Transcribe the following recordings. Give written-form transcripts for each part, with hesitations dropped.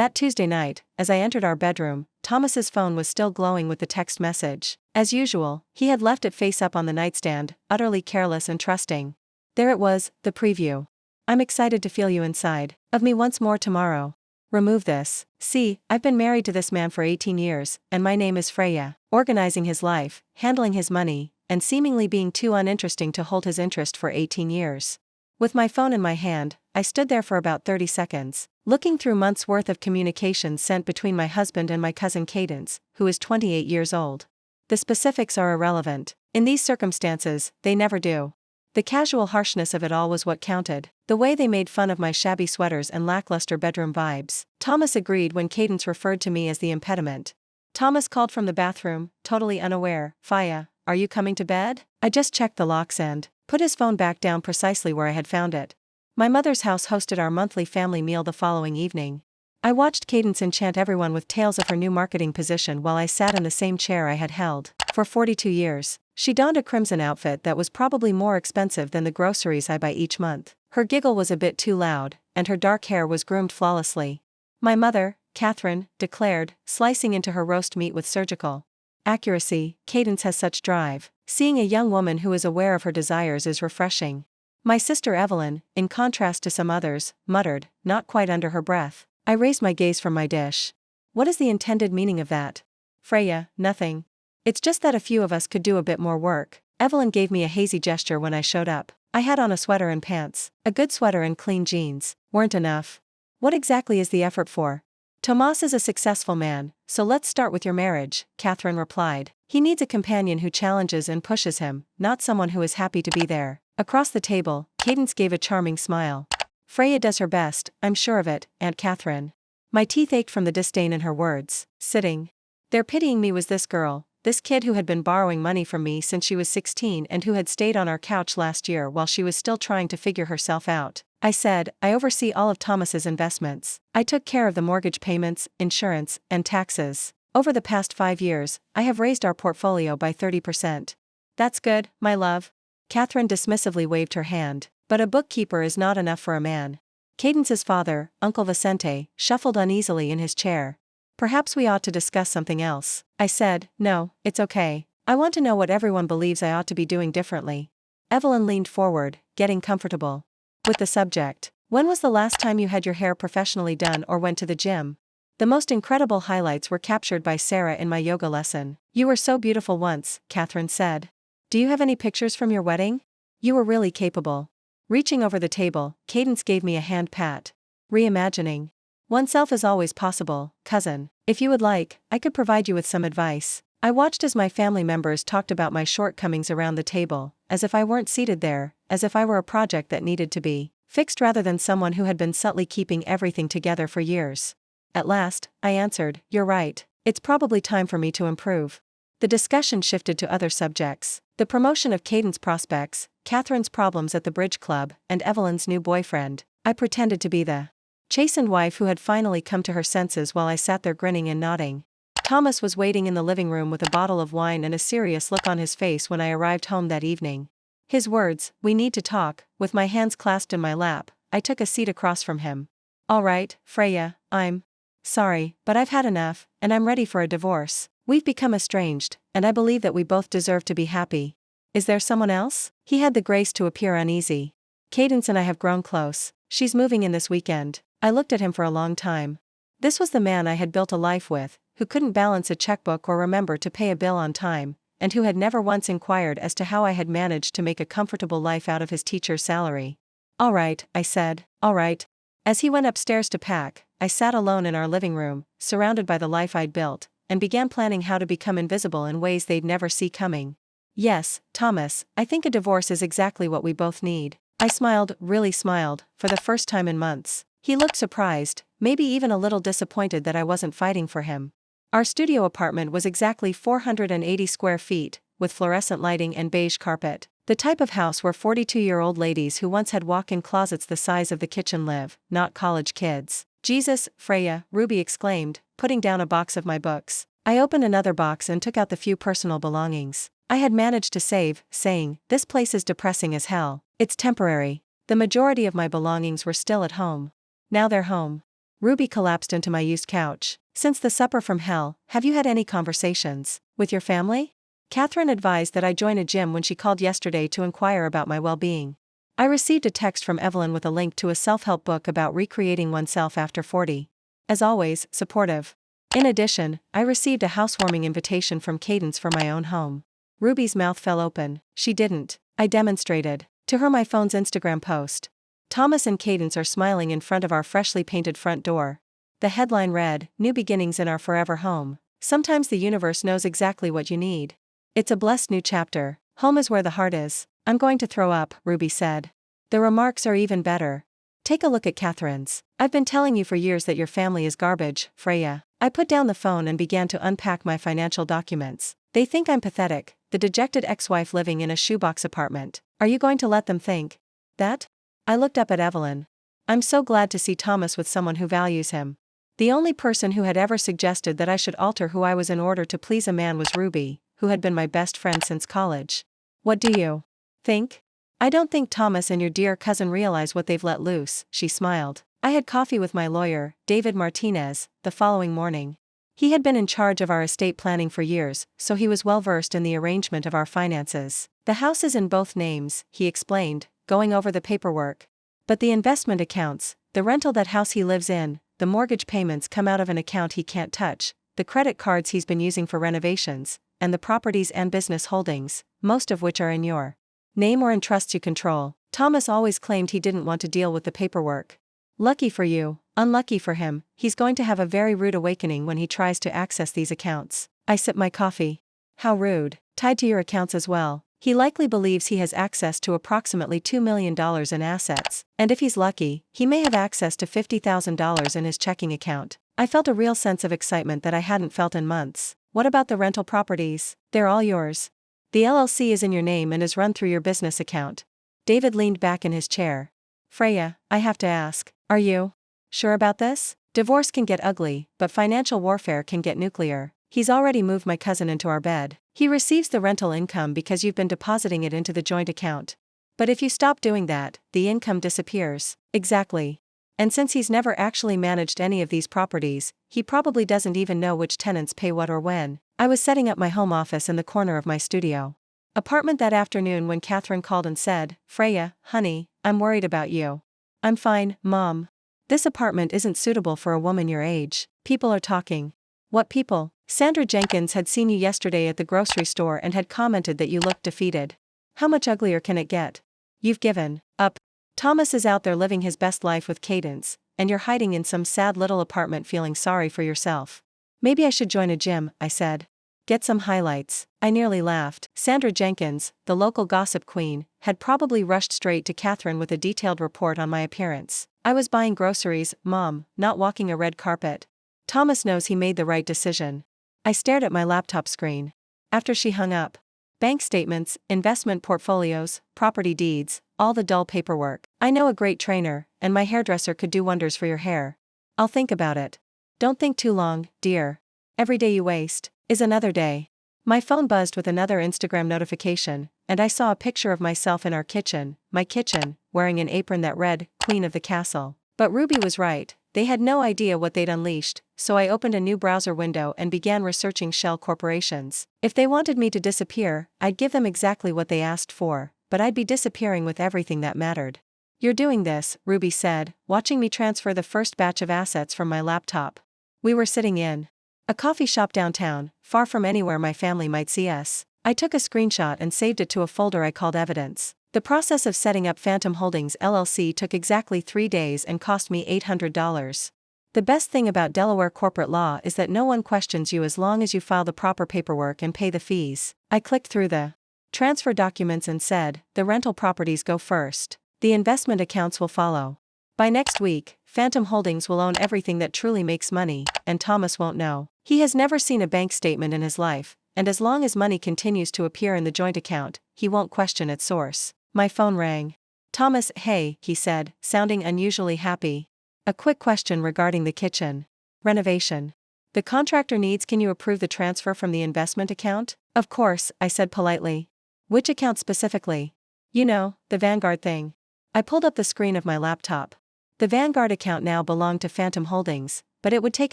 That Tuesday night, as I entered our bedroom, Thomas's phone was still glowing with the text message. As usual, he had left it face up on the nightstand, utterly careless and trusting. There it was, the preview. I'm excited to feel you inside of me once more tomorrow. Remove this. See, I've been married to this man for 18 years, and my name is Freya. Organizing his life, handling his money, and seemingly being too uninteresting to hold his interest for 18 years. With my phone in my hand, I stood there for about 30 seconds, looking through months' worth of communications sent between my husband and my cousin Cadence, who is 28 years old. The specifics are irrelevant. In these circumstances, they never do. The casual harshness of it all was what counted, the way they made fun of my shabby sweaters and lackluster bedroom vibes. Thomas agreed when Cadence referred to me as the impediment. Thomas called from the bathroom, totally unaware. Faya, are you coming to bed? I just checked the locks and put his phone back down precisely where I had found it. My mother's house hosted our monthly family meal the following evening. I watched Cadence enchant everyone with tales of her new marketing position while I sat in the same chair I had held for 42 years. She donned a crimson outfit that was probably more expensive than the groceries I buy each month. Her giggle was a bit too loud, and her dark hair was groomed flawlessly. My mother, Catherine, declared, slicing into her roast meat with surgical accuracy. Cadence has such drive. Seeing a young woman who is aware of her desires is refreshing. My sister Evelyn, in contrast to some others, muttered, not quite under her breath. I raised my gaze from my dish. What is the intended meaning of that? Freya, nothing. It's just that a few of us could do a bit more work. Evelyn gave me a hazy gesture when I showed up. I had on a sweater and pants. A good sweater and clean jeans weren't enough. What exactly is the effort for? Tomas is a successful man, so let's start with your marriage, Catherine replied. He needs a companion who challenges and pushes him, not someone who is happy to be there. Across the table, Cadence gave a charming smile. Freya does her best, I'm sure of it, Aunt Catherine. My teeth ached from the disdain in her words. Sitting there pitying me was this girl, this kid who had been borrowing money from me since she was 16 and who had stayed on our couch last year while she was still trying to figure herself out. I said, I oversee all of Thomas's investments. I took care of the mortgage payments, insurance, and taxes. Over the past 5 years, I have raised our portfolio by 30%. That's good, my love. Catherine dismissively waved her hand. But a bookkeeper is not enough for a man. Cadence's father, Uncle Vicente, shuffled uneasily in his chair. Perhaps we ought to discuss something else. I said, no, it's okay. I want to know what everyone believes I ought to be doing differently. Evelyn leaned forward, getting comfortable with the subject. When was the last time you had your hair professionally done or went to the gym? The most incredible highlights were captured by Sarah in my yoga lesson. You were so beautiful once, Catherine said. Do you have any pictures from your wedding? You were really capable. Reaching over the table, Cadence gave me a hand pat. Reimagining oneself is always possible, cousin. If you would like, I could provide you with some advice. I watched as my family members talked about my shortcomings around the table, as if I weren't seated there, as if I were a project that needed to be fixed rather than someone who had been subtly keeping everything together for years. At last, I answered, you're right. It's probably time for me to improve. The discussion shifted to other subjects. The promotion of Cadence prospects, Catherine's problems at the bridge club, and Evelyn's new boyfriend. I pretended to be the chastened wife who had finally come to her senses while I sat there grinning and nodding. Thomas was waiting in the living room with a bottle of wine and a serious look on his face when I arrived home that evening. His words, we need to talk, with my hands clasped in my lap, I took a seat across from him. All right, Freya, I'm sorry, but I've had enough, and I'm ready for a divorce. We've become estranged, and I believe that we both deserve to be happy. Is there someone else? He had the grace to appear uneasy. Cadence and I have grown close. She's moving in this weekend. I looked at him for a long time. This was the man I had built a life with, who couldn't balance a checkbook or remember to pay a bill on time, and who had never once inquired as to how I had managed to make a comfortable life out of his teacher's salary. All right, I said, all right. As he went upstairs to pack, I sat alone in our living room, surrounded by the life I'd built, and began planning how to become invisible in ways they'd never see coming. Yes, Thomas, I think a divorce is exactly what we both need. I smiled, really smiled, for the first time in months. He looked surprised, maybe even a little disappointed that I wasn't fighting for him. Our studio apartment was exactly 480 square feet, with fluorescent lighting and beige carpet. The type of house where 42-year-old ladies who once had walk-in closets the size of the kitchen live, not college kids. Jesus, Freya, Ruby exclaimed, putting down a box of my books. I opened another box and took out the few personal belongings I had managed to save, saying, this place is depressing as hell. It's temporary. The majority of my belongings were still at home. Now they're home. Ruby collapsed into my used couch. Since the supper from hell, have you had any conversations with your family? Catherine advised that I join a gym when she called yesterday to inquire about my well-being. I received a text from Evelyn with a link to a self-help book about recreating oneself after 40. As always, supportive. In addition, I received a housewarming invitation from Cadence for my own home. Ruby's mouth fell open. She didn't. I demonstrated to her my phone's Instagram post. Thomas and Cadence are smiling in front of our freshly painted front door. The headline read, "New beginnings in our forever home. Sometimes the universe knows exactly what you need." It's a blessed new chapter. Home is where the heart is. I'm going to throw up, Ruby said. The remarks are even better. Take a look at Catherine's. I've been telling you for years that your family is garbage, Freya. I put down the phone and began to unpack my financial documents. They think I'm pathetic, the dejected ex-wife living in a shoebox apartment. Are you going to let them think that? I looked up at Evelyn. I'm so glad to see Thomas with someone who values him. The only person who had ever suggested that I should alter who I was in order to please a man was Ruby, who had been my best friend since college. What do you think? I don't think Thomas and your dear cousin realize what they've let loose, she smiled. I had coffee with my lawyer, David Martinez, the following morning. He had been in charge of our estate planning for years, so he was well versed in the arrangement of our finances. The house is in both names, he explained, going over the paperwork. But the investment accounts, the rental that house he lives in, the mortgage payments come out of an account he can't touch, the credit cards he's been using for renovations, and the properties and business holdings, most of which are in your name or in trusts you control. Thomas always claimed he didn't want to deal with the paperwork. Lucky for you, unlucky for him, he's going to have a very rude awakening when he tries to access these accounts. I sip my coffee. How rude. Tied to your accounts as well. He likely believes he has access to approximately $2 million in assets, and if he's lucky, he may have access to $50,000 in his checking account. I felt a real sense of excitement that I hadn't felt in months. What about the rental properties? They're all yours. The LLC is in your name and is run through your business account. David leaned back in his chair. Freya, I have to ask, are you sure about this? Divorce can get ugly, but financial warfare can get nuclear. He's already moved my cousin into our bed. He receives the rental income because you've been depositing it into the joint account. But if you stop doing that, the income disappears. Exactly. And since he's never actually managed any of these properties, he probably doesn't even know which tenants pay what or when. I was setting up my home office in the corner of my studio apartment that afternoon when Catherine called and said, Freya, honey, I'm worried about you. I'm fine, Mom. This apartment isn't suitable for a woman your age. People are talking. What people? Sandra Jenkins had seen you yesterday at the grocery store and had commented that you looked defeated. How much uglier can it get? You've given up. Thomas is out there living his best life with Cadence, and you're hiding in some sad little apartment feeling sorry for yourself. Maybe I should join a gym, I said. Get some highlights. I nearly laughed. Sandra Jenkins, the local gossip queen, had probably rushed straight to Catherine with a detailed report on my appearance. I was buying groceries, Mom, not walking a red carpet. Thomas knows he made the right decision. I stared at my laptop screen. After she hung up. Bank statements, investment portfolios, property deeds, all the dull paperwork. I know a great trainer, and my hairdresser could do wonders for your hair. I'll think about it. Don't think too long, dear. Every day you waste is another day. My phone buzzed with another Instagram notification, and I saw a picture of myself in our kitchen, my kitchen, wearing an apron that read, Queen of the Castle. But Ruby was right, they had no idea what they'd unleashed, so I opened a new browser window and began researching shell corporations. If they wanted me to disappear, I'd give them exactly what they asked for, but I'd be disappearing with everything that mattered. You're doing this, Ruby said, watching me transfer the first batch of assets from my laptop. We were sitting in a coffee shop downtown, far from anywhere my family might see us. I took a screenshot and saved it to a folder I called Evidence. The process of setting up Phantom Holdings LLC took exactly 3 days and cost me $800. The best thing about Delaware corporate law is that no one questions you as long as you file the proper paperwork and pay the fees. I clicked through the transfer documents and said, the rental properties go first. The investment accounts will follow. By next week, Phantom Holdings will own everything that truly makes money, and Thomas won't know. He has never seen a bank statement in his life, and as long as money continues to appear in the joint account, he won't question its source. My phone rang. Thomas, hey, he said, sounding unusually happy. A quick question regarding the kitchen renovation. The contractor needs, can you approve the transfer from the investment account? Of course, I said politely. Which account specifically? You know, the Vanguard thing. I pulled up the screen of my laptop. The Vanguard account now belonged to Phantom Holdings, but it would take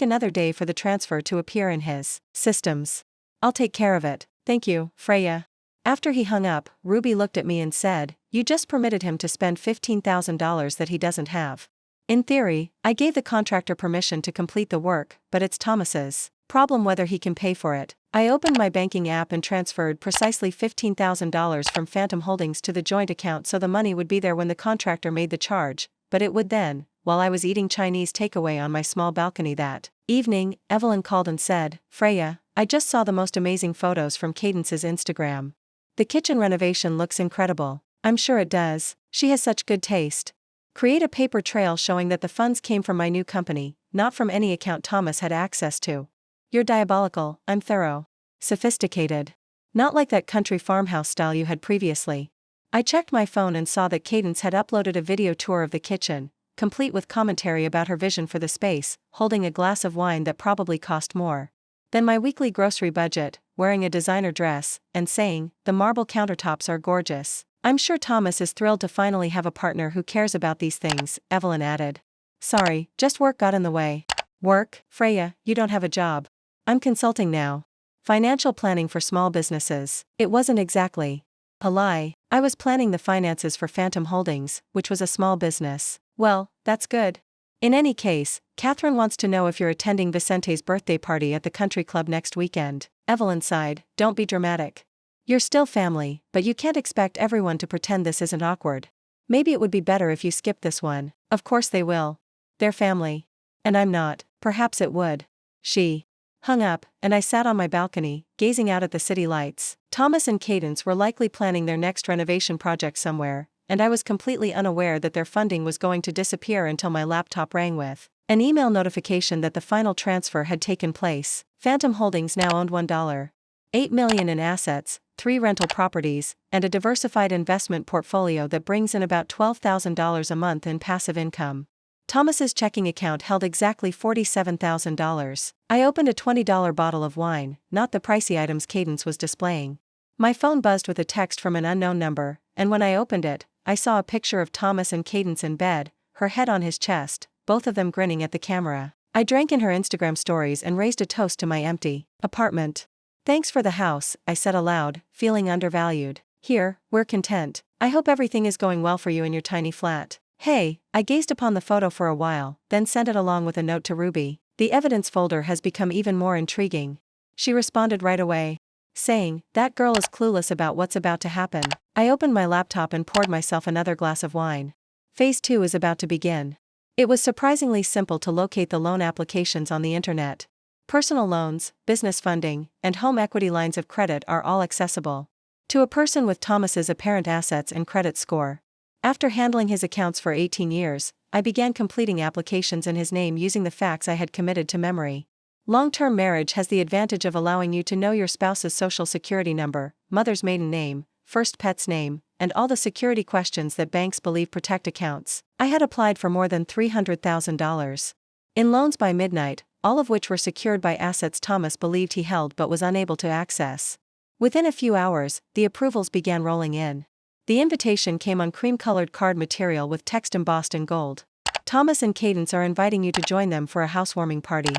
another day for the transfer to appear in his systems. I'll take care of it, thank you, Freya. After he hung up, Ruby looked at me and said, "You just permitted him to spend $15,000 that he doesn't have." In theory, I gave the contractor permission to complete the work, but it's Thomas's problem whether he can pay for it. I opened my banking app and transferred precisely $15,000 from Phantom Holdings to the joint account so the money would be there when the contractor made the charge, but it would then, while I was eating Chinese takeaway on my small balcony that evening. Evelyn called and said, "Freya, I just saw the most amazing photos from Cadence's Instagram. The kitchen renovation looks incredible." "I'm sure it does, she has such good taste." Create a paper trail showing that the funds came from my new company, not from any account Thomas had access to. "You're diabolical, I'm thorough. Sophisticated. Not like that country farmhouse style you had previously." I checked my phone and saw that Cadence had uploaded a video tour of the kitchen, complete with commentary about her vision for the space, holding a glass of wine that probably cost more than my weekly grocery budget, wearing a designer dress, and saying, "The marble countertops are gorgeous." "I'm sure Thomas is thrilled to finally have a partner who cares about these things," Evelyn added. "Sorry, just work got in the way." "Work? Freya, you don't have a job." "I'm consulting now. Financial planning for small businesses." It wasn't exactly a lie. I was planning the finances for Phantom Holdings, which was a small business. "Well, that's good. In any case, Catherine wants to know if you're attending Vicente's birthday party at the country club next weekend." Evelyn sighed, "Don't be dramatic. You're still family, but you can't expect everyone to pretend this isn't awkward. Maybe it would be better if you skipped this one." "Of course they will. They're family. And I'm not." "Perhaps it would." She hung up, and I sat on my balcony, gazing out at the city lights. Thomas and Cadence were likely planning their next renovation project somewhere, and I was completely unaware that their funding was going to disappear until my laptop rang with an email notification that the final transfer had taken place. Phantom Holdings now owned $1.8 million in assets, 3 rental properties, and a diversified investment portfolio that brings in about $12,000 a month in passive income. Thomas's checking account held exactly $47,000. I opened a $20 bottle of wine, not the pricey items Cadence was displaying. My phone buzzed with a text from an unknown number, and when I opened it, I saw a picture of Thomas and Cadence in bed, her head on his chest, both of them grinning at the camera. I drank in her Instagram stories and raised a toast to my empty apartment. "Thanks for the house," I said aloud, feeling undervalued. "Here, we're content. I hope everything is going well for you in your tiny flat." "Hey," I gazed upon the photo for a while, then sent it along with a note to Ruby. "The evidence folder has become even more intriguing." She responded right away, saying, "That girl is clueless about what's about to happen." I opened my laptop and poured myself another glass of wine. Phase 2 is about to begin. It was surprisingly simple to locate the loan applications on the internet. Personal loans, business funding, and home equity lines of credit are all accessible to a person with Thomas's apparent assets and credit score. After handling his accounts for 18 years, I began completing applications in his name using the facts I had committed to memory. Long-term marriage has the advantage of allowing you to know your spouse's social security number, mother's maiden name, first pet's name, and all the security questions that banks believe protect accounts. I had applied for more than $300,000 in loans by midnight, all of which were secured by assets Thomas believed he held but was unable to access. Within a few hours, the approvals began rolling in. The invitation came on cream-colored card material with text embossed in gold. "Thomas and Cadence are inviting you to join them for a housewarming party."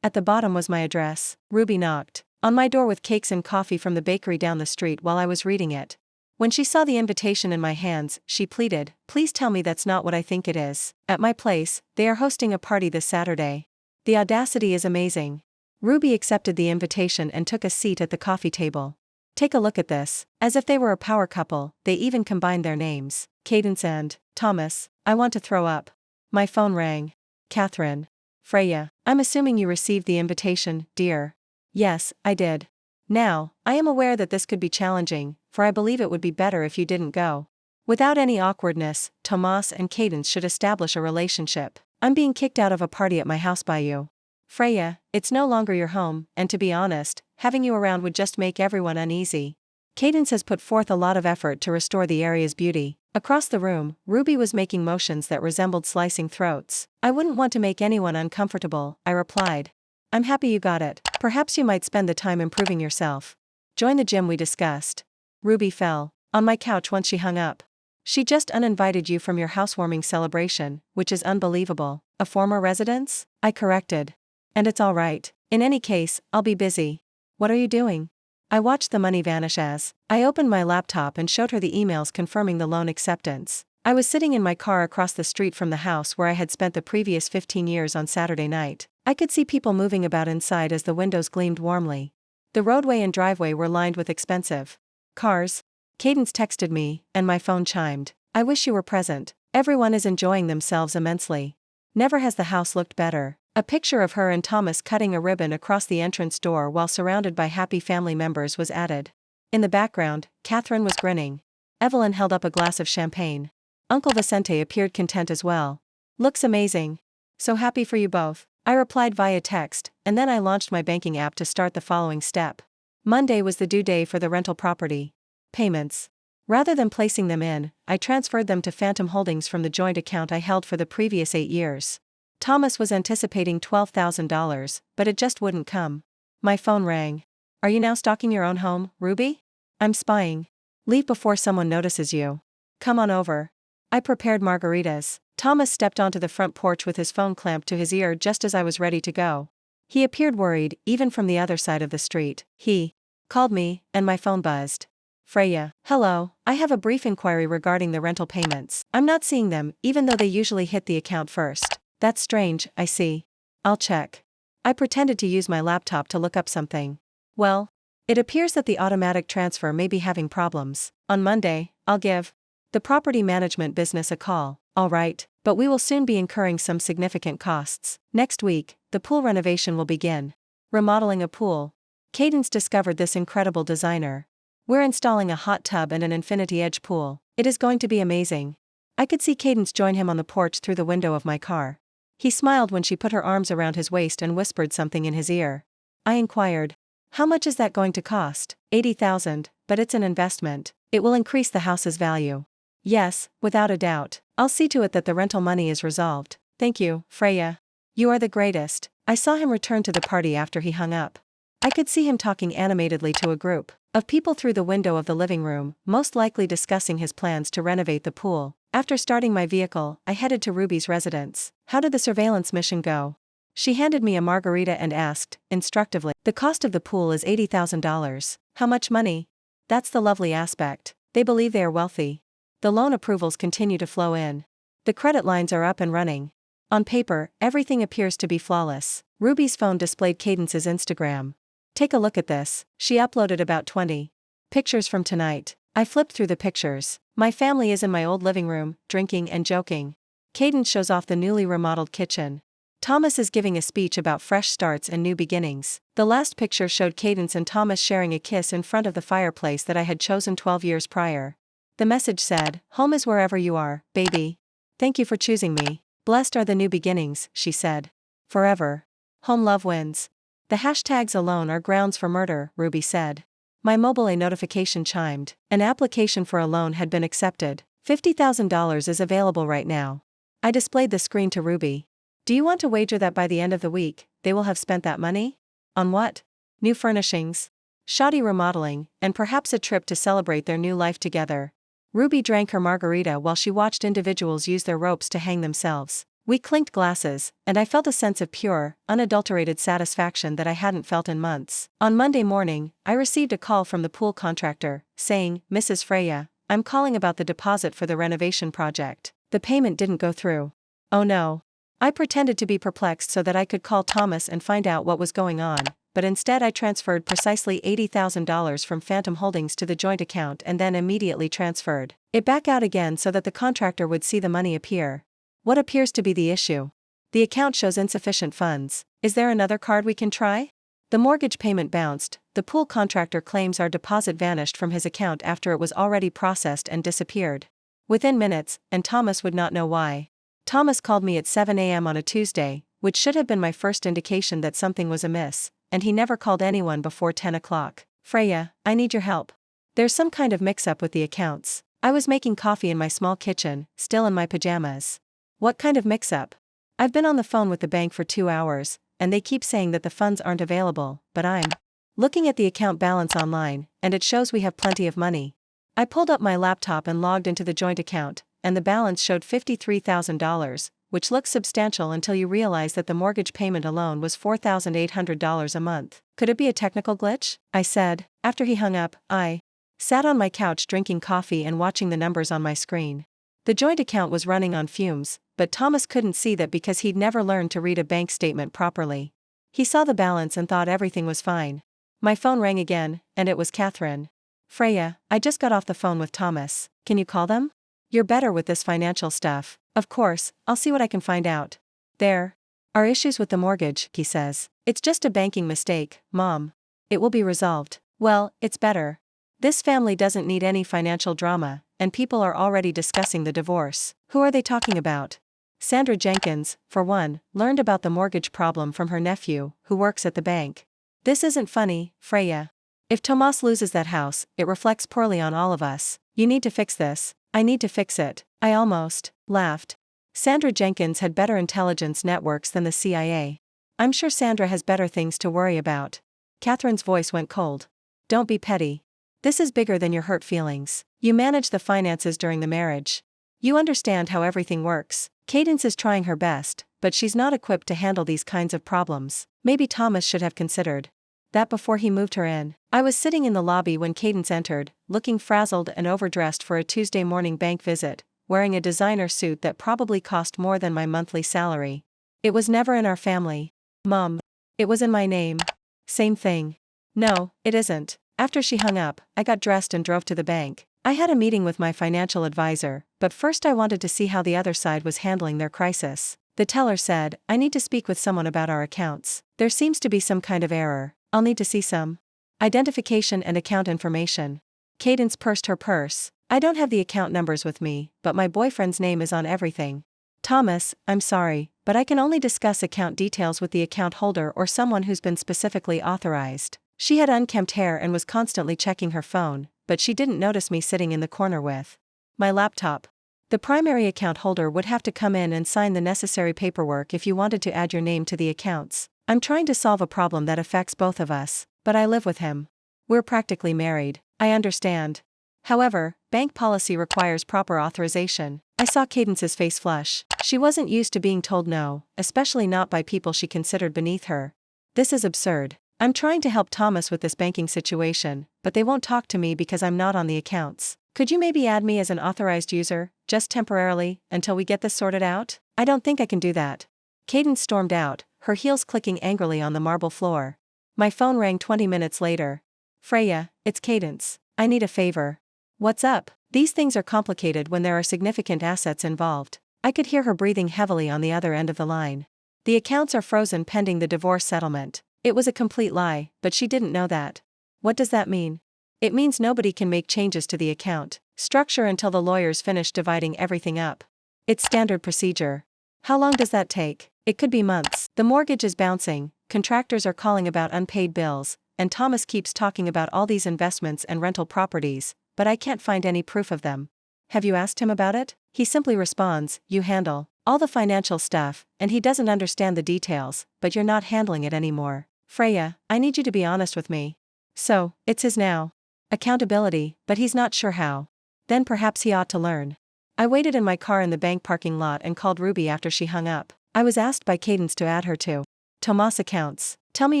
At the bottom was my address. Ruby knocked on my door with cakes and coffee from the bakery down the street while I was reading it. When she saw the invitation in my hands, she pleaded, "Please tell me that's not what I think it is. At my place, they are hosting a party this Saturday. The audacity is amazing." Ruby accepted the invitation and took a seat at the coffee table. "Take a look at this." As if they were a power couple, they even combined their names. Cadence and Thomas. I want to throw up. My phone rang. "Catherine." "Freya, I'm assuming you received the invitation, dear." "Yes, I did. Now, I am aware that this could be challenging, for I believe it would be better if you didn't go. Without any awkwardness, Thomas and Cadence should establish a relationship. I'm being kicked out of a party at my house by you. Freya, it's no longer your home, and to be honest, having you around would just make everyone uneasy. Cadence has put forth a lot of effort to restore the area's beauty." Across the room, Ruby was making motions that resembled slicing throats. "I wouldn't want to make anyone uncomfortable," I replied. "I'm happy you got it. Perhaps you might spend the time improving yourself. Join the gym we discussed." Ruby fell on my couch once she hung up. She just uninvited you from your housewarming celebration, which is unbelievable. A former residence? I corrected. And it's all right. In any case, I'll be busy. What are you doing? I watched the money vanish as I opened my laptop and showed her the emails confirming the loan acceptance. I was sitting in my car across the street from the house where I had spent the previous 15 years on Saturday night. I could see people moving about inside as the windows gleamed warmly. The roadway and driveway were lined with expensive cars. Cadence texted me, and my phone chimed. I wish you were present. Everyone is enjoying themselves immensely. Never has the house looked better. A picture of her and Thomas cutting a ribbon across the entrance door while surrounded by happy family members was added. In the background, Catherine was grinning. Evelyn held up a glass of champagne. Uncle Vicente appeared content as well. Looks amazing. So happy for you both. I replied via text, and then I launched my banking app to start the following step. Monday was the due day for the rental property. Payments. Rather than placing them in, I transferred them to Phantom Holdings from the joint account I held for the previous 8 years. Thomas was anticipating $12,000, but it just wouldn't come. My phone rang. Are you now stalking your own home, Ruby? I'm spying. Leave before someone notices you. Come on over. I prepared margaritas. Thomas stepped onto the front porch with his phone clamped to his ear just as I was ready to go. He appeared worried, even from the other side of the street. He called me, and my phone buzzed. Freya. Hello, I have a brief inquiry regarding the rental payments. I'm not seeing them, even though they usually hit the account first. That's strange, I see. I'll check. I pretended to use my laptop to look up something. Well, it appears that the automatic transfer may be having problems. On Monday, I'll give the property management business a call. All right, but we will soon be incurring some significant costs. Next week, the pool renovation will begin. Remodeling a pool. Cadence discovered this incredible designer. We're installing a hot tub and an infinity edge pool. It is going to be amazing. I could see Cadence join him on the porch through the window of my car. He smiled when she put her arms around his waist and whispered something in his ear. I inquired, how much is that going to cost? $80,000, but it's an investment. It will increase the house's value. Yes, without a doubt. I'll see to it that the rental money is resolved. Thank you, Freya. You are the greatest. I saw him return to the party after he hung up. I could see him talking animatedly to a group of people through the window of the living room, most likely discussing his plans to renovate the pool. After starting my vehicle, I headed to Ruby's residence. How did the surveillance mission go? She handed me a margarita and asked, instructively, the cost of the pool is $80,000. How much money? That's the lovely aspect. They believe they are wealthy. The loan approvals continue to flow in. The credit lines are up and running. On paper, everything appears to be flawless. Ruby's phone displayed Cadence's Instagram. Take a look at this. She uploaded about 20 pictures from tonight. I flipped through the pictures. My family is in my old living room, drinking and joking. Cadence shows off the newly remodeled kitchen. Thomas is giving a speech about fresh starts and new beginnings. The last picture showed Cadence and Thomas sharing a kiss in front of the fireplace that I had chosen 12 years prior. The message said, home is wherever you are, baby. Thank you for choosing me. Blessed are the new beginnings, she said. Forever. Home love wins. The hashtags alone are grounds for murder, Ruby said. My mobile notification chimed. An application for a loan had been accepted. $50,000 is available right now. I displayed the screen to Ruby. Do you want to wager that by the end of the week, they will have spent that money? On what? New furnishings, shoddy remodeling, and perhaps a trip to celebrate their new life together. Ruby drank her margarita while she watched individuals use their ropes to hang themselves. We clinked glasses, and I felt a sense of pure, unadulterated satisfaction that I hadn't felt in months. On Monday morning, I received a call from the pool contractor, saying, Mrs. Freya, I'm calling about the deposit for the renovation project. The payment didn't go through. Oh no. I pretended to be perplexed so that I could call Thomas and find out what was going on, but instead I transferred precisely $80,000 from Phantom Holdings to the joint account and then immediately transferred it back out again so that the contractor would see the money appear. What appears to be the issue? The account shows insufficient funds. Is there another card we can try? The mortgage payment bounced. The pool contractor claims our deposit vanished from his account after it was already processed and disappeared within minutes, and Thomas would not know why. Thomas called me at 7 a.m. on a Tuesday, which should have been my first indication that something was amiss, and he never called anyone before 10 o'clock. Freya, I need your help. There's some kind of mix-up with the accounts. I was making coffee in my small kitchen, still in my pajamas. What kind of mix-up? I've been on the phone with the bank for 2 hours, and they keep saying that the funds aren't available, but I'm looking at the account balance online, and it shows we have plenty of money. I pulled up my laptop and logged into the joint account, and the balance showed $53,000, which looks substantial until you realize that the mortgage payment alone was $4,800 a month. Could it be a technical glitch? I said. After he hung up, I sat on my couch drinking coffee and watching the numbers on my screen. The joint account was running on fumes, but Thomas couldn't see that because he'd never learned to read a bank statement properly. He saw the balance and thought everything was fine. My phone rang again, and it was Catherine. Freya, I just got off the phone with Thomas. Can you call them? You're better with this financial stuff. Of course, I'll see what I can find out. There are issues with the mortgage, he says. It's just a banking mistake, Mom. It will be resolved. Well, it's better. This family doesn't need any financial drama, and people are already discussing the divorce. Who are they talking about? Sandra Jenkins, for one, learned about the mortgage problem from her nephew, who works at the bank. This isn't funny, Freya. If Tomas loses that house, it reflects poorly on all of us. You need to fix this. I need to fix it. I almost laughed. Sandra Jenkins had better intelligence networks than the CIA. I'm sure Sandra has better things to worry about. Catherine's voice went cold. Don't be petty. This is bigger than your hurt feelings. You manage the finances during the marriage. You understand how everything works. Cadence is trying her best, but she's not equipped to handle these kinds of problems. Maybe Thomas should have considered that before he moved her in. I was sitting in the lobby when Cadence entered, looking frazzled and overdressed for a Tuesday morning bank visit, wearing a designer suit that probably cost more than my monthly salary. It was never in our family. Mom. It was in my name. Same thing. No, it isn't. After she hung up, I got dressed and drove to the bank. I had a meeting with my financial advisor, but first I wanted to see how the other side was handling their crisis. The teller said, I need to speak with someone about our accounts. There seems to be some kind of error. I'll need to see some identification and account information. Cadence pursed her purse. I don't have the account numbers with me, but my boyfriend's name is on everything. Thomas, I'm sorry, but I can only discuss account details with the account holder or someone who's been specifically authorized. She had unkempt hair and was constantly checking her phone, but she didn't notice me sitting in the corner with my laptop. The primary account holder would have to come in and sign the necessary paperwork if you wanted to add your name to the accounts. I'm trying to solve a problem that affects both of us, but I live with him. We're practically married. I understand. However, bank policy requires proper authorization. I saw Cadence's face flush. She wasn't used to being told no, especially not by people she considered beneath her. This is absurd. I'm trying to help Thomas with this banking situation, but they won't talk to me because I'm not on the accounts. Could you maybe add me as an authorized user, just temporarily, until we get this sorted out? I don't think I can do that. Cadence stormed out, her heels clicking angrily on the marble floor. My phone rang 20 minutes later. Freya, it's Cadence. I need a favor. What's up? These things are complicated when there are significant assets involved. I could hear her breathing heavily on the other end of the line. The accounts are frozen pending the divorce settlement. It was a complete lie, but she didn't know that. What does that mean? It means nobody can make changes to the account structure until the lawyers finish dividing everything up. It's standard procedure. How long does that take? It could be months. The mortgage is bouncing, contractors are calling about unpaid bills, and Thomas keeps talking about all these investments and rental properties, but I can't find any proof of them. Have you asked him about it? He simply responds, you handle all the financial stuff, and he doesn't understand the details, but you're not handling it anymore. Freya, I need you to be honest with me. So, it's his now. Accountability, but he's not sure how. Then perhaps he ought to learn. I waited in my car in the bank parking lot and called Ruby after she hung up. I was asked by Cadence to add her to Tomas accounts. Tell me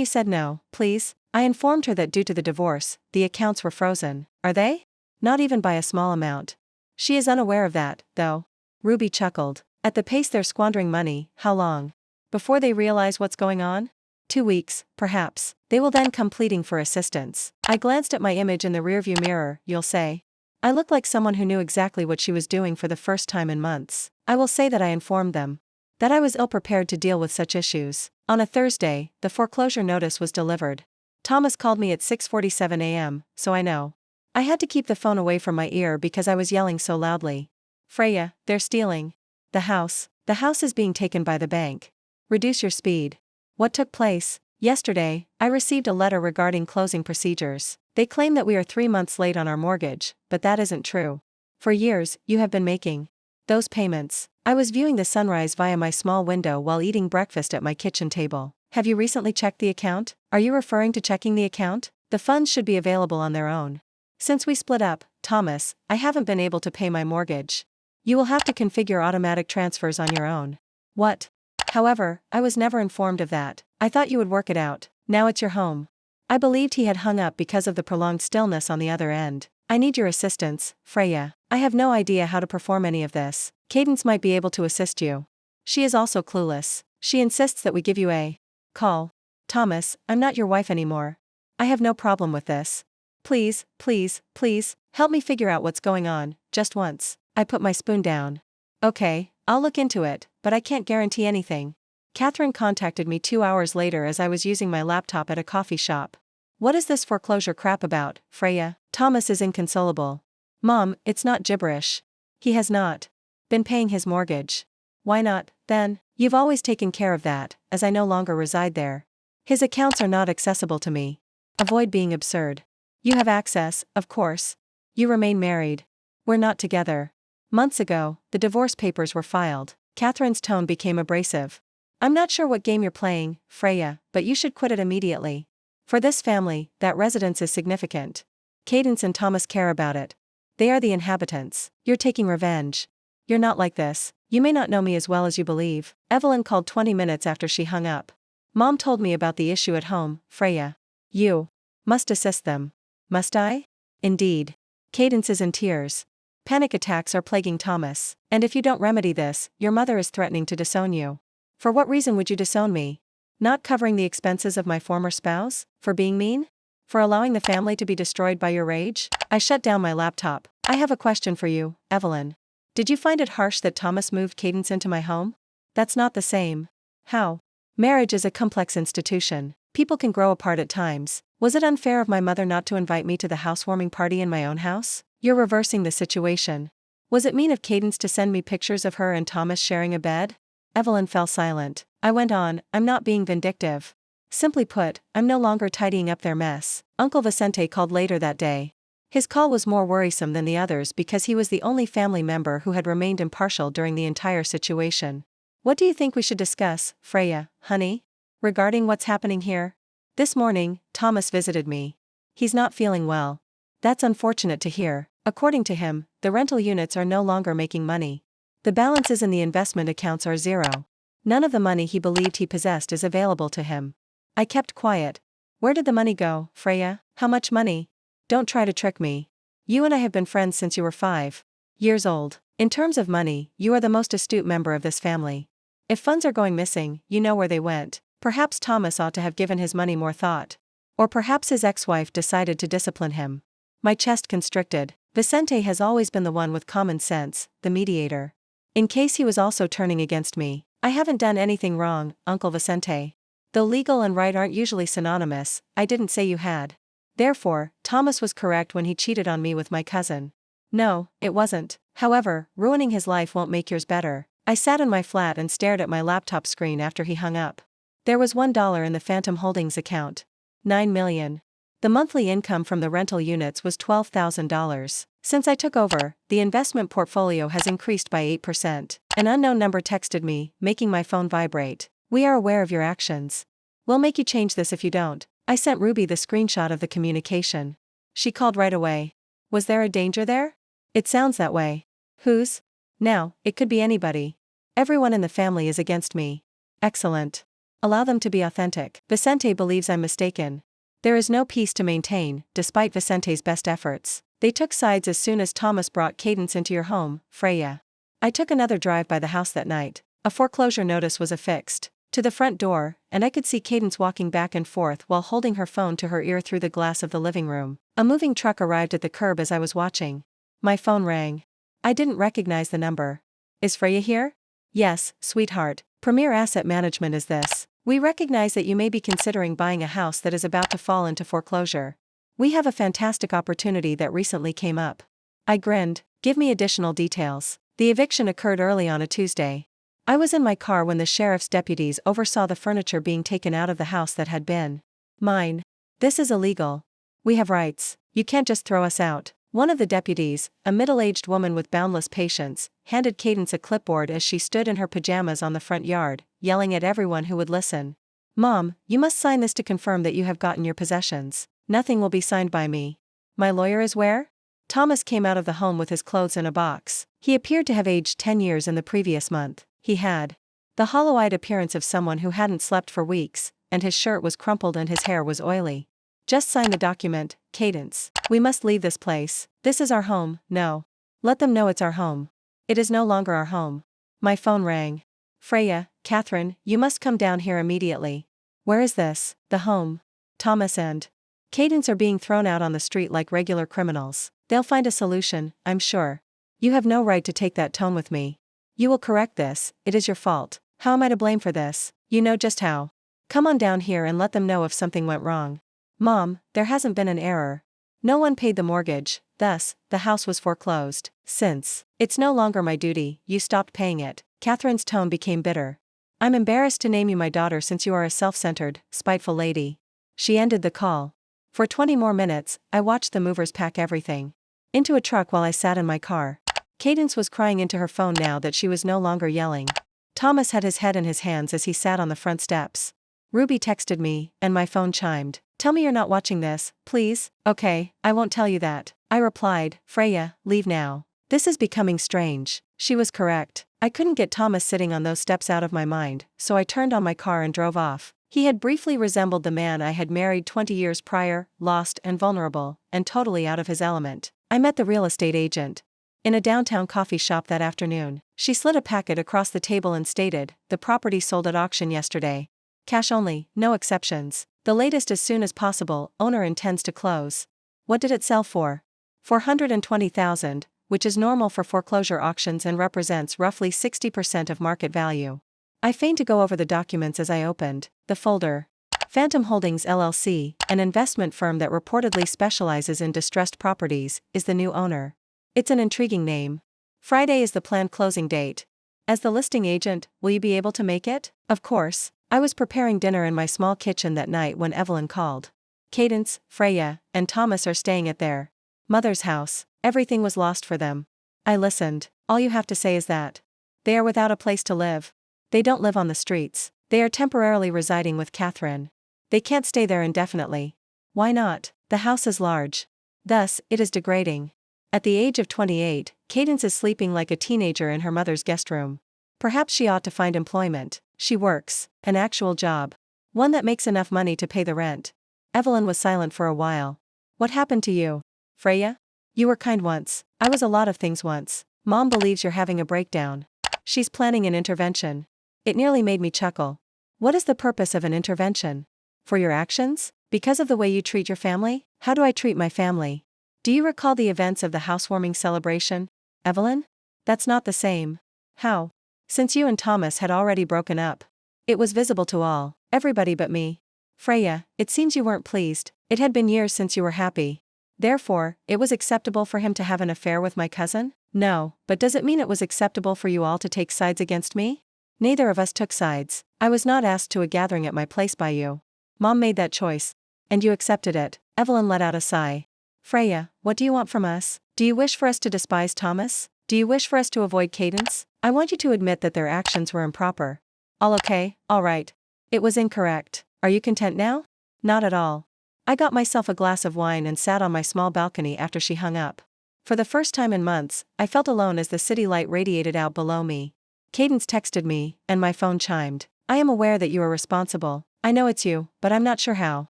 you said no, please. I informed her that due to the divorce, the accounts were frozen. Are they? Not even by a small amount. She is unaware of that, though. Ruby chuckled. At the pace they're squandering money, how long before they realize what's going on? 2 weeks, perhaps. They will then come pleading for assistance. I glanced at my image in the rearview mirror, you'll say. I look like someone who knew exactly what she was doing for the first time in months. I will say that I informed them that I was ill-prepared to deal with such issues. On a Thursday, the foreclosure notice was delivered. Thomas called me at 6:47 a.m., so I know. I had to keep the phone away from my ear because I was yelling so loudly. Freya, they're stealing the house. The house is being taken by the bank. Reduce your speed. What took place? Yesterday, I received a letter regarding closing procedures. They claim that we are 3 months late on our mortgage, but that isn't true. For years, you have been making those payments. I was viewing the sunrise via my small window while eating breakfast at my kitchen table. Have you recently checked the account? Are you referring to checking the account? The funds should be available on their own. Since we split up, Thomas, I haven't been able to pay my mortgage. You will have to configure automatic transfers on your own. What? However, I was never informed of that. I thought you would work it out. Now it's your home. I believed he had hung up because of the prolonged stillness on the other end. I need your assistance, Freya. I have no idea how to perform any of this. Cadence might be able to assist you. She is also clueless. She insists that we give you a call. Thomas, I'm not your wife anymore. I have no problem with this. Please, please, please, help me figure out what's going on, just once. I put my spoon down. Okay, I'll look into it, but I can't guarantee anything. Catherine contacted me 2 hours later as I was using my laptop at a coffee shop. What is this foreclosure crap about, Freya? Thomas is inconsolable. Mom, it's not gibberish. He has not been paying his mortgage. Why not, then? You've always taken care of that, as I no longer reside there. His accounts are not accessible to me. Avoid being absurd. You have access, of course. You remain married. We're not together. Months ago, the divorce papers were filed. Catherine's tone became abrasive. I'm not sure what game you're playing, Freya, but you should quit it immediately. For this family, that residence is significant. Cadence and Thomas care about it. They are the inhabitants. You're taking revenge. You're not like this. You may not know me as well as you believe. Evelyn called 20 minutes after she hung up. Mom told me about the issue at home, Freya. You must assist them. Must I? Indeed. Cadence is in tears. Panic attacks are plaguing Thomas, and if you don't remedy this, your mother is threatening to disown you. For what reason would you disown me? Not covering the expenses of my former spouse? For being mean? For allowing the family to be destroyed by your rage? I shut down my laptop. I have a question for you, Evelyn. Did you find it harsh that Thomas moved Cadence into my home? That's not the same. How? Marriage is a complex institution. People can grow apart at times. Was it unfair of my mother not to invite me to the housewarming party in my own house? You're reversing the situation. Was it mean of Cadence to send me pictures of her and Thomas sharing a bed? Evelyn fell silent. I went on, I'm not being vindictive. Simply put, I'm no longer tidying up their mess. Uncle Vicente called later that day. His call was more worrisome than the others because he was the only family member who had remained impartial during the entire situation. What do you think we should discuss, Freya, honey? Regarding what's happening here? This morning, Thomas visited me. He's not feeling well. That's unfortunate to hear. According to him, the rental units are no longer making money. The balances in the investment accounts are zero. None of the money he believed he possessed is available to him. I kept quiet. Where did the money go, Freya? How much money? Don't try to trick me. You and I have been friends since you were 5 years old. In terms of money, you are the most astute member of this family. If funds are going missing, you know where they went. Perhaps Thomas ought to have given his money more thought. Or perhaps his ex-wife decided to discipline him. My chest constricted. Vicente has always been the one with common sense, the mediator. In case he was also turning against me. I haven't done anything wrong, Uncle Vicente. Though legal and right aren't usually synonymous, I didn't say you had. Therefore, Thomas was correct when he cheated on me with my cousin. No, it wasn't. However, ruining his life won't make yours better. I sat in my flat and stared at my laptop screen after he hung up. There was $1 in the Phantom Holdings account. 9 million. The monthly income from the rental units was $12,000. Since I took over, the investment portfolio has increased by 8%. An unknown number texted me, making my phone vibrate. We are aware of your actions. We'll make you change this if you don't. I sent Ruby the screenshot of the communication. She called right away. Was there a danger there? It sounds that way. Whose? Now, it could be anybody. Everyone in the family is against me. Excellent. Allow them to be authentic. Vicente believes I'm mistaken. There is no peace to maintain, despite Vicente's best efforts. They took sides as soon as Thomas brought Cadence into your home, Freya. I took another drive by the house that night. A foreclosure notice was affixed to the front door, and I could see Cadence walking back and forth while holding her phone to her ear through the glass of the living room. A moving truck arrived at the curb as I was watching. My phone rang. I didn't recognize the number. Is Freya here? Yes, sweetheart. Premier Asset Management is this. We recognize that you may be considering buying a house that is about to fall into foreclosure. We have a fantastic opportunity that recently came up. I grinned. Give me additional details. The eviction occurred early on a Tuesday. I was in my car when the sheriff's deputies oversaw the furniture being taken out of the house that had been mine. This is illegal. We have rights. You can't just throw us out. One of the deputies, a middle-aged woman with boundless patience, handed Cadence a clipboard as she stood in her pajamas on the front yard, yelling at everyone who would listen. Mom, you must sign this to confirm that you have gotten your possessions. Nothing will be signed by me. My lawyer is where? Thomas came out of the home with his clothes in a box. He appeared to have aged 10 years in the previous month. He had the hollow-eyed appearance of someone who hadn't slept for weeks, and his shirt was crumpled and his hair was oily. Just sign the document, Cadence. We must leave this place. This is our home. No. Let them know it's our home. It is no longer our home. My phone rang. Freya, Catherine, you must come down here immediately. Where is this? The home. Thomas and Cadence are being thrown out on the street like regular criminals. They'll find a solution, I'm sure. You have no right to take that tone with me. You will correct this, it is your fault. How am I to blame for this? You know just how. Come on down here and let them know if something went wrong. Mom, there hasn't been an error. No one paid the mortgage, thus, the house was foreclosed. Since it's no longer my duty, you stopped paying it. Catherine's tone became bitter. I'm embarrassed to name you my daughter since you are a self-centered, spiteful lady. She ended the call. For 20 more minutes, I watched the movers pack everything into a truck while I sat in my car. Cadence was crying into her phone now that she was no longer yelling. Thomas had his head in his hands as he sat on the front steps. Ruby texted me, and my phone chimed. Tell me you're not watching this, please. Okay, I won't tell you that. I replied, Freya, leave now. This is becoming strange. She was correct. I couldn't get Thomas sitting on those steps out of my mind, so I turned on my car and drove off. He had briefly resembled the man I had married 20 years prior, lost and vulnerable, and totally out of his element. I met the real estate agent in a downtown coffee shop that afternoon. She slid a packet across the table and stated, the property sold at auction yesterday. Cash only, no exceptions. The latest as soon as possible, owner intends to close. What did it sell for? $420,000, which is normal for foreclosure auctions and represents roughly 60% of market value. I feigned to go over the documents as I opened the folder. Phantom Holdings LLC, an investment firm that reportedly specializes in distressed properties, is the new owner. It's an intriguing name. Friday is the planned closing date. As the listing agent, will you be able to make it? Of course. I was preparing dinner in my small kitchen that night when Evelyn called. Cadence, Freya, and Thomas are staying at their mother's house. Everything was lost for them. I listened. All you have to say is that they are without a place to live. They don't live on the streets. They are temporarily residing with Catherine. They can't stay there indefinitely. Why not? The house is large. Thus, it is degrading. At the age of 28, Cadence is sleeping like a teenager in her mother's guest room. Perhaps she ought to find employment. She works, an actual job. One that makes enough money to pay the rent. Evelyn was silent for a while. What happened to you? Freya? You were kind once. I was a lot of things once. Mom believes you're having a breakdown. She's planning an intervention. It nearly made me chuckle. What is the purpose of an intervention? For your actions? Because of the way you treat your family? How do I treat my family? Do you recall the events of the housewarming celebration? Evelyn? That's not the same. How? Since you and Thomas had already broken up. It was visible to all, everybody but me. Freya, it seems you weren't pleased. It had been years since you were happy. Therefore, it was acceptable for him to have an affair with my cousin? No, but does it mean it was acceptable for you all to take sides against me? Neither of us took sides. I was not asked to a gathering at my place by you. Mom made that choice. And you accepted it. Evelyn let out a sigh. Freya, what do you want from us? Do you wish for us to despise Thomas? Do you wish for us to avoid Cadence? I want you to admit that their actions were improper. All okay, all right. It was incorrect. Are you content now? Not at all. I got myself a glass of wine and sat on my small balcony after she hung up. For the first time in months, I felt alone as the city light radiated out below me. Cadence texted me, and my phone chimed. I am aware that you are responsible. I know it's you, but I'm not sure how.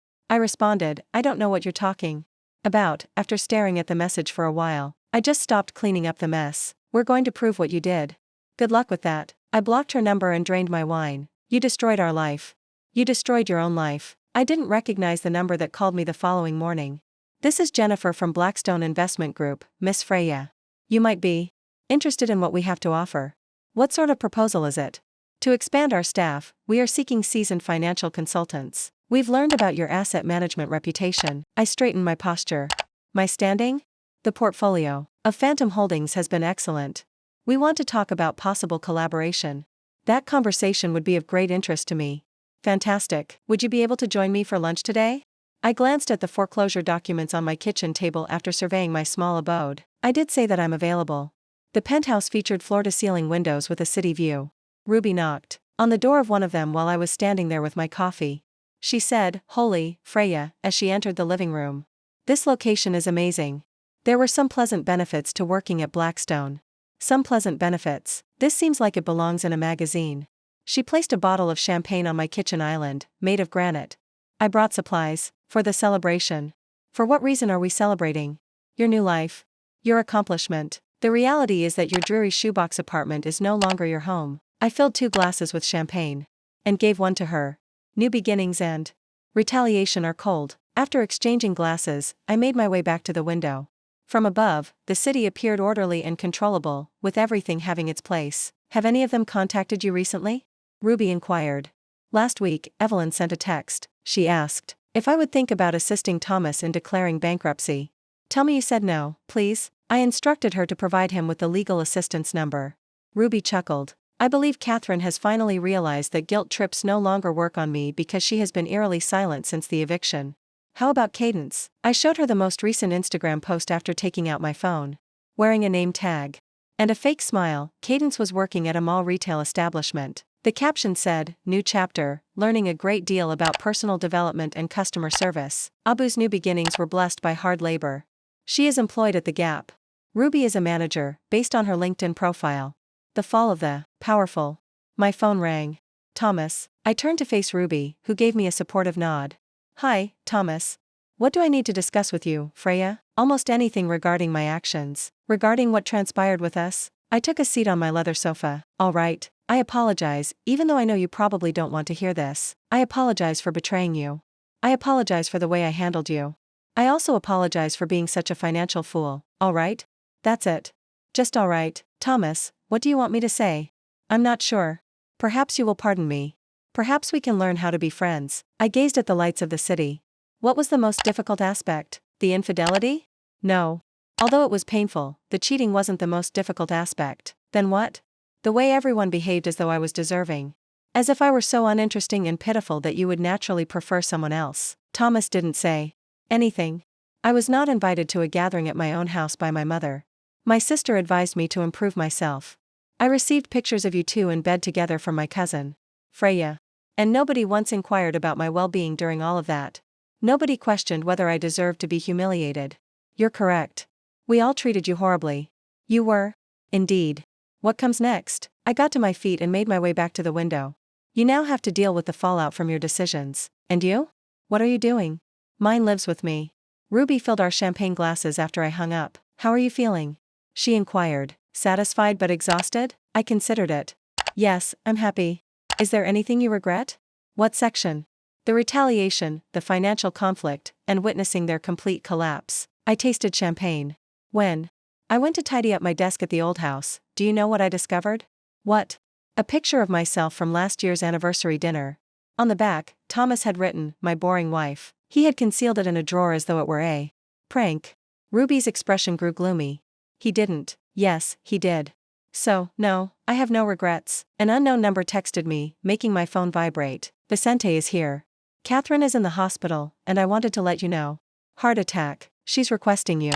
I responded, I don't know what you're talking about. After staring at the message for a while, I just stopped cleaning up the mess. We're going to prove what you did. Good luck with that. I blocked her number and drained my wine. You destroyed our life. You destroyed your own life. I didn't recognize the number that called me the following morning. This is Jennifer from Blackstone Investment Group, Miss Freya. You might be interested in what we have to offer. What sort of proposal is it? To expand our staff, we are seeking seasoned financial consultants. We've learned about your asset management reputation. I straightened my posture. My standing? The portfolio of Phantom Holdings has been excellent. We want to talk about possible collaboration. That conversation would be of great interest to me. Fantastic. Would you be able to join me for lunch today? I glanced at the foreclosure documents on my kitchen table after surveying my small abode. I did say that I'm available. The penthouse featured floor-to-ceiling windows with a city view. Ruby knocked on the door of one of them while I was standing there with my coffee. She said, "Holy, Freya," as she entered the living room. This location is amazing. There were some pleasant benefits to working at Blackstone. Some pleasant benefits. This seems like it belongs in a magazine. She placed a bottle of champagne on my kitchen island, made of granite. I brought supplies. For the celebration. For what reason are we celebrating? Your new life. Your accomplishment. The reality is that your dreary shoebox apartment is no longer your home. I filled 2 glasses with champagne. And gave one to her. New beginnings and retaliation are cold. After exchanging glasses, I made my way back to the window. From above, the city appeared orderly and controllable, with everything having its place. Have any of them contacted you recently? Ruby inquired. Last week, Evelyn sent a text. She asked if I would think about assisting Thomas in declaring bankruptcy. Tell me you said no, please. I instructed her to provide him with the legal assistance number. Ruby chuckled. I believe Catherine has finally realized that guilt trips no longer work on me because she has been eerily silent since the eviction. How about Cadence? I showed her the most recent Instagram post after taking out my phone. Wearing a name tag. And a fake smile, Cadence was working at a mall retail establishment. The caption said, "New chapter, learning a great deal about personal development and customer service." Abu's new beginnings were blessed by hard labor. She is employed at the Gap. Ruby is a manager, based on her LinkedIn profile. The fall of the powerful. My phone rang. Thomas. I turned to face Ruby, who gave me a supportive nod. Hi, Thomas. What do I need to discuss with you, Freya? Almost anything regarding my actions. Regarding what transpired with us? I took a seat on my leather sofa. All right. I apologize, even though I know you probably don't want to hear this. I apologize for betraying you. I apologize for the way I handled you. I also apologize for being such a financial fool. All right? That's it. Just all right. Thomas, what do you want me to say? I'm not sure. Perhaps you will pardon me. Perhaps we can learn how to be friends. I gazed at the lights of the city. What was the most difficult aspect? The infidelity? No. Although it was painful, the cheating wasn't the most difficult aspect. Then what? The way everyone behaved as though I was deserving. As if I were so uninteresting and pitiful that you would naturally prefer someone else. Thomas didn't say anything. I was not invited to a gathering at my own house by my mother. My sister advised me to improve myself. I received pictures of you two in bed together from my cousin, Freya. And nobody once inquired about my well-being during all of that. Nobody questioned whether I deserved to be humiliated. You're correct. We all treated you horribly. You were. Indeed. What comes next? I got to my feet and made my way back to the window. You now have to deal with the fallout from your decisions. And you? What are you doing? Mine lives with me. Ruby filled our champagne glasses after I hung up. How are you feeling? She inquired. Satisfied but exhausted? I considered it. Yes, I'm happy. Is there anything you regret? What section? The retaliation, the financial conflict, and witnessing their complete collapse. I tasted champagne. When? I went to tidy up my desk at the old house. Do you know what I discovered? What? A picture of myself from last year's anniversary dinner. On the back, Thomas had written, "My boring wife." He had concealed it in a drawer as though it were a prank. Ruby's expression grew gloomy. He didn't. Yes, he did. So, no, I have no regrets. An unknown number texted me, making my phone vibrate. Vicente is here. Catherine is in the hospital, and I wanted to let you know. Heart attack. She's requesting you.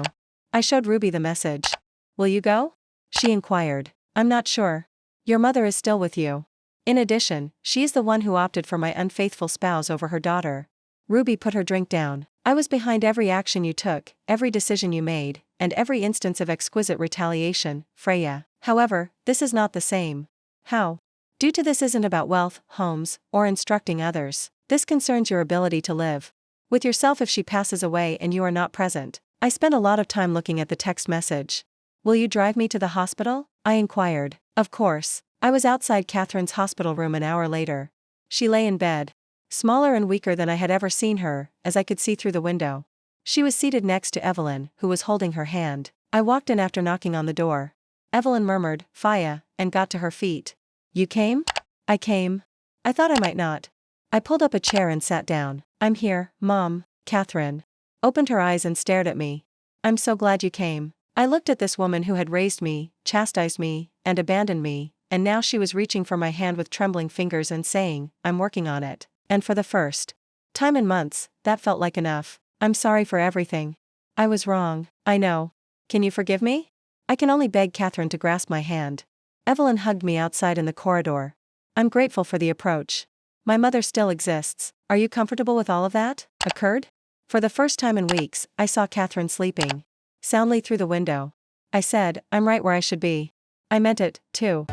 I showed Ruby the message. Will you go? She inquired. I'm not sure. Your mother is still with you. In addition, she is the one who opted for my unfaithful spouse over her daughter. Ruby put her drink down. I was behind every action you took, every decision you made, and every instance of exquisite retaliation, Freya. However, this is not the same. How? Due to this isn't about wealth, homes, or instructing others. This concerns your ability to live with yourself if she passes away and you are not present. I spent a lot of time looking at the text message. Will you drive me to the hospital? I inquired. Of course. I was outside Catherine's hospital room an hour later. She lay in bed. Smaller and weaker than I had ever seen her, as I could see through the window. She was seated next to Evelyn, who was holding her hand. I walked in after knocking on the door. Evelyn murmured, "Faya," and got to her feet. You came? I came. I thought I might not. I pulled up a chair and sat down. I'm here, Mom. Catherine opened her eyes and stared at me. I'm so glad you came. I looked at this woman who had raised me, chastised me, and abandoned me, and now she was reaching for my hand with trembling fingers and saying, "I'm working on it." And for the first time in months, that felt like enough. I'm sorry for everything. I was wrong. I know. Can you forgive me? I can only beg Catherine to grasp my hand. Evelyn hugged me outside in the corridor. I'm grateful for the approach. My mother still exists. Are you comfortable with all of that? Occurred? For the first time in weeks, I saw Catherine sleeping. soundly through the window. I said, I'm right where I should be. I meant it, too.